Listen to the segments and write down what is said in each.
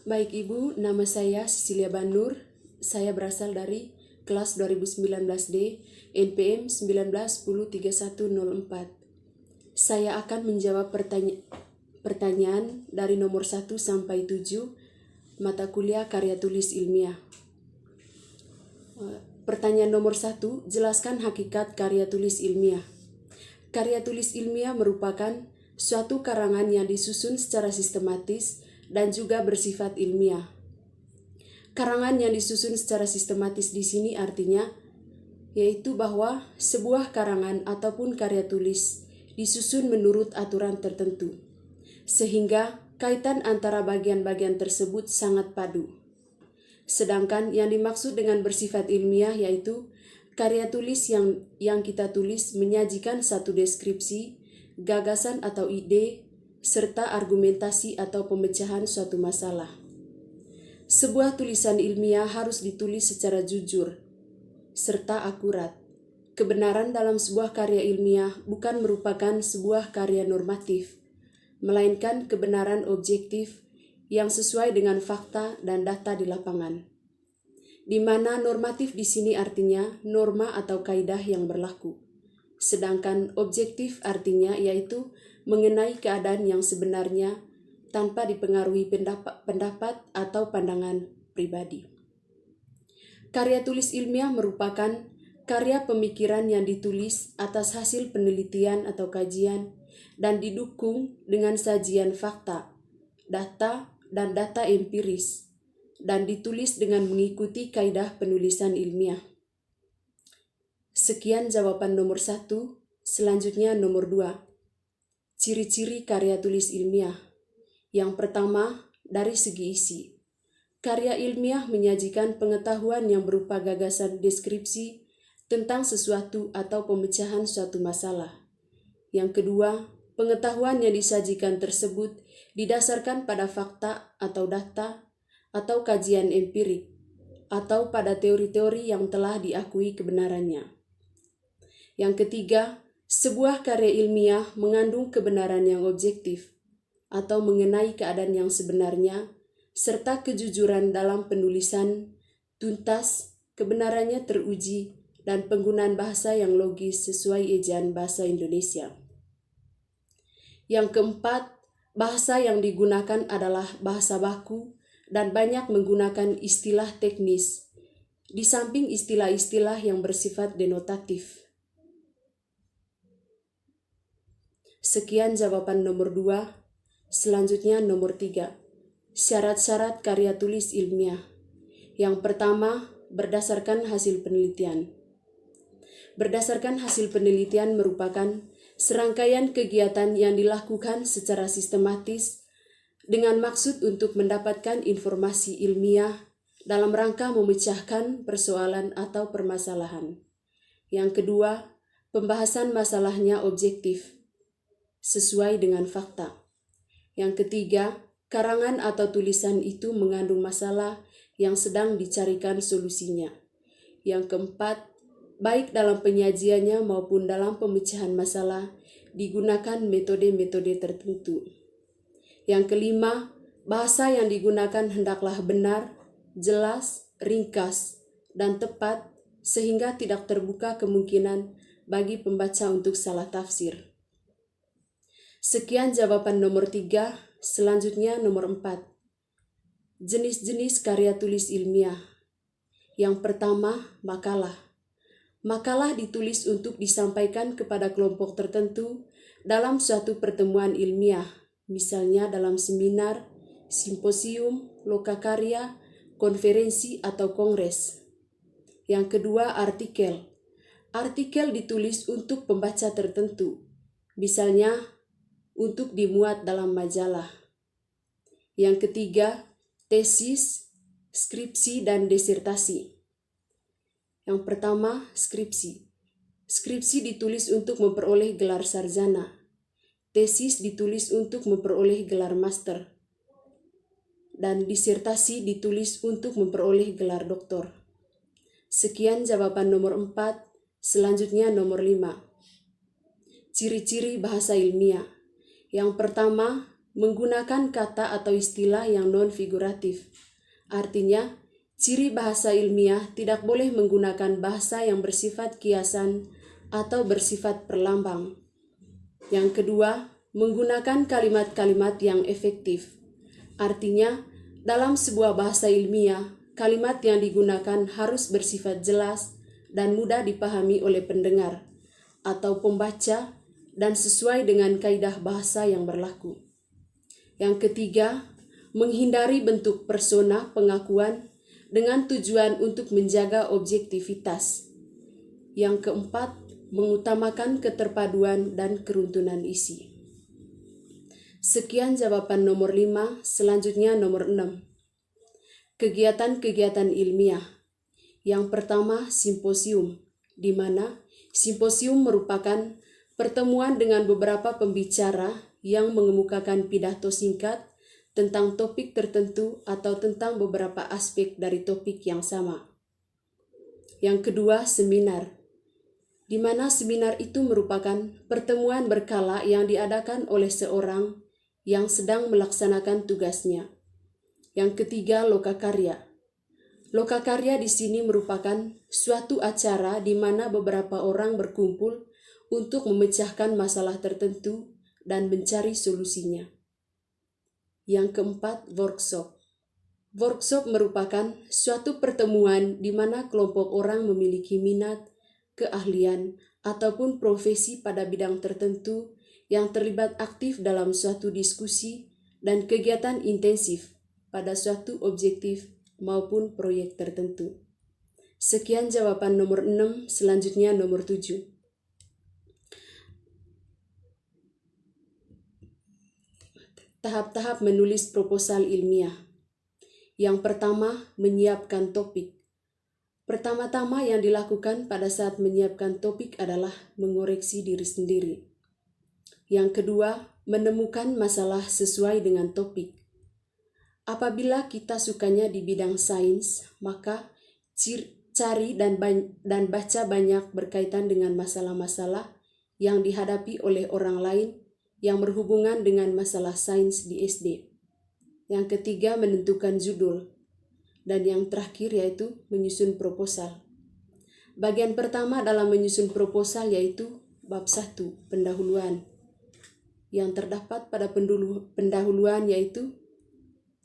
Baik Ibu, nama saya Cecilia Banur. Saya berasal dari kelas 2019D, NPM 19103104. Saya akan menjawab pertanyaan dari nomor 1 sampai 7, mata kuliah karya tulis ilmiah. Pertanyaan nomor 1, jelaskan hakikat karya tulis ilmiah. Karya tulis ilmiah merupakan suatu karangan yang disusun secara sistematis dan juga bersifat ilmiah. Karangan yang disusun secara sistematis di sini artinya yaitu bahwa sebuah karangan ataupun karya tulis disusun menurut aturan tertentu, sehingga kaitan antara bagian-bagian tersebut sangat padu. Sedangkan yang dimaksud dengan bersifat ilmiah yaitu karya tulis yang kita tulis menyajikan satu deskripsi, gagasan atau ide, serta argumentasi atau pemecahan suatu masalah. Sebuah tulisan ilmiah harus ditulis secara jujur serta akurat. Kebenaran dalam sebuah karya ilmiah bukan merupakan sebuah karya normatif, melainkan kebenaran objektif yang sesuai dengan fakta dan data di lapangan. Di mana normatif di sini artinya norma atau kaidah yang berlaku. Sedangkan objektif artinya yaitu mengenai keadaan yang sebenarnya tanpa dipengaruhi pendapat atau pandangan pribadi. Karya tulis ilmiah merupakan karya pemikiran yang ditulis atas hasil penelitian atau kajian dan didukung dengan sajian fakta, data, dan data empiris, dan ditulis dengan mengikuti kaidah penulisan ilmiah. Sekian jawaban nomor 1, selanjutnya nomor 2. Ciri-ciri karya tulis ilmiah. Yang pertama, dari segi isi. Karya ilmiah menyajikan pengetahuan yang berupa gagasan deskripsi tentang sesuatu atau pemecahan suatu masalah. Yang kedua, pengetahuan yang disajikan tersebut didasarkan pada fakta atau data atau kajian empirik atau pada teori-teori yang telah diakui kebenarannya. Yang ketiga, sebuah karya ilmiah mengandung kebenaran yang objektif atau mengenai keadaan yang sebenarnya, serta kejujuran dalam penulisan, tuntas, kebenarannya teruji, dan penggunaan bahasa yang logis sesuai ejaan bahasa Indonesia. Yang keempat, bahasa yang digunakan adalah bahasa baku dan banyak menggunakan istilah teknis, di samping istilah-istilah yang bersifat denotatif. Sekian jawaban nomor 2, selanjutnya nomor 3. Syarat-syarat karya tulis ilmiah. Yang pertama, berdasarkan hasil penelitian. Berdasarkan hasil penelitian merupakan serangkaian kegiatan yang dilakukan secara sistematis dengan maksud untuk mendapatkan informasi ilmiah dalam rangka memecahkan persoalan atau permasalahan. Yang kedua, pembahasan masalahnya objektif, sesuai dengan fakta. Yang ketiga, karangan atau tulisan itu mengandung masalah yang sedang dicarikan solusinya. Yang keempat, baik dalam penyajiannya maupun dalam pemecahan masalah, digunakan metode-metode tertentu. Yang kelima, bahasa yang digunakan hendaklah benar, jelas, ringkas, dan tepat, sehingga tidak terbuka kemungkinan bagi pembaca untuk salah tafsir. Sekian jawaban nomor 3, selanjutnya nomor 4. Jenis-jenis karya tulis ilmiah. Yang pertama, makalah. Makalah ditulis untuk disampaikan kepada kelompok tertentu dalam suatu pertemuan ilmiah, misalnya dalam seminar, simposium, lokakarya, konferensi, atau kongres. Yang kedua, artikel. Artikel ditulis untuk pembaca tertentu, misalnya untuk dimuat dalam majalah. Yang ketiga, tesis, skripsi, dan disertasi. Yang pertama, skripsi. Skripsi ditulis untuk memperoleh gelar sarjana. Tesis ditulis untuk memperoleh gelar master. Dan disertasi ditulis untuk memperoleh gelar doktor. Sekian jawaban nomor 4, selanjutnya nomor 5. Ciri-ciri bahasa ilmiah. Yang pertama, menggunakan kata atau istilah yang non-figuratif. Artinya, ciri bahasa ilmiah tidak boleh menggunakan bahasa yang bersifat kiasan atau bersifat perlambang. Yang kedua, menggunakan kalimat-kalimat yang efektif. Artinya, dalam sebuah bahasa ilmiah, kalimat yang digunakan harus bersifat jelas dan mudah dipahami oleh pendengar atau pembaca dan sesuai dengan kaidah bahasa yang berlaku. Yang ketiga, menghindari bentuk persona pengakuan dengan tujuan untuk menjaga objektivitas. Yang keempat, mengutamakan keterpaduan dan keruntuhan isi. Sekian jawaban nomor 5, selanjutnya nomor 6. Kegiatan-kegiatan ilmiah. Yang pertama, simposium, di mana simposium merupakan pertemuan dengan beberapa pembicara yang mengemukakan pidato singkat tentang topik tertentu atau tentang beberapa aspek dari topik yang sama. Yang kedua, seminar, di mana seminar itu merupakan pertemuan berkala yang diadakan oleh seorang yang sedang melaksanakan tugasnya. Yang ketiga, lokakarya. Lokakarya di sini merupakan suatu acara di mana beberapa orang berkumpul untuk memecahkan masalah tertentu dan mencari solusinya. Yang keempat, workshop. Workshop merupakan suatu pertemuan di mana kelompok orang memiliki minat, keahlian, ataupun profesi pada bidang tertentu yang terlibat aktif dalam suatu diskusi dan kegiatan intensif pada suatu objektif maupun proyek tertentu. Sekian jawaban nomor 6, selanjutnya nomor 7. Tahap-tahap menulis proposal ilmiah. Yang pertama, menyiapkan topik. Pertama-tama yang dilakukan pada saat menyiapkan topik adalah mengoreksi diri sendiri. Yang kedua, menemukan masalah sesuai dengan topik. Apabila kita sukanya di bidang sains, maka cari dan baca banyak berkaitan dengan masalah-masalah yang dihadapi oleh orang lain yang berhubungan dengan masalah sains di SD. Yang ketiga, menentukan judul. Dan yang terakhir yaitu menyusun proposal. Bagian pertama dalam menyusun proposal yaitu bab 1, pendahuluan. Yang terdapat pada pendahuluan yaitu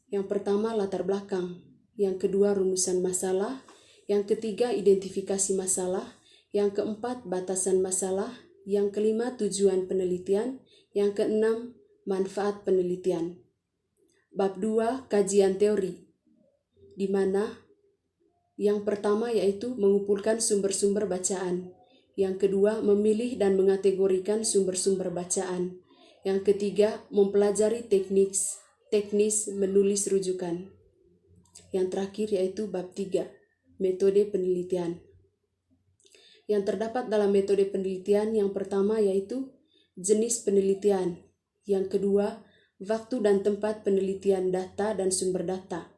yang pertama, latar belakang. Yang kedua, rumusan masalah. Yang ketiga, identifikasi masalah. Yang keempat, batasan masalah. Yang kelima, tujuan penelitian. Yang keenam, manfaat penelitian. Bab 2, kajian teori, di mana yang pertama yaitu mengumpulkan sumber-sumber bacaan. Yang kedua, memilih dan mengategorikan sumber-sumber bacaan. Yang ketiga, mempelajari teknis menulis rujukan. Yang terakhir yaitu bab 3, metode penelitian. Yang terdapat dalam metode penelitian yang pertama yaitu jenis penelitian. Yang kedua, waktu dan tempat penelitian data dan sumber data.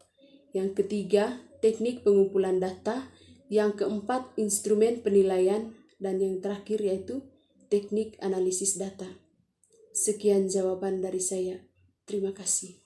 Yang ketiga, teknik pengumpulan data. Yang keempat, instrumen penilaian. Dan yang terakhir yaitu teknik analisis data. Sekian jawaban dari saya. Terima kasih.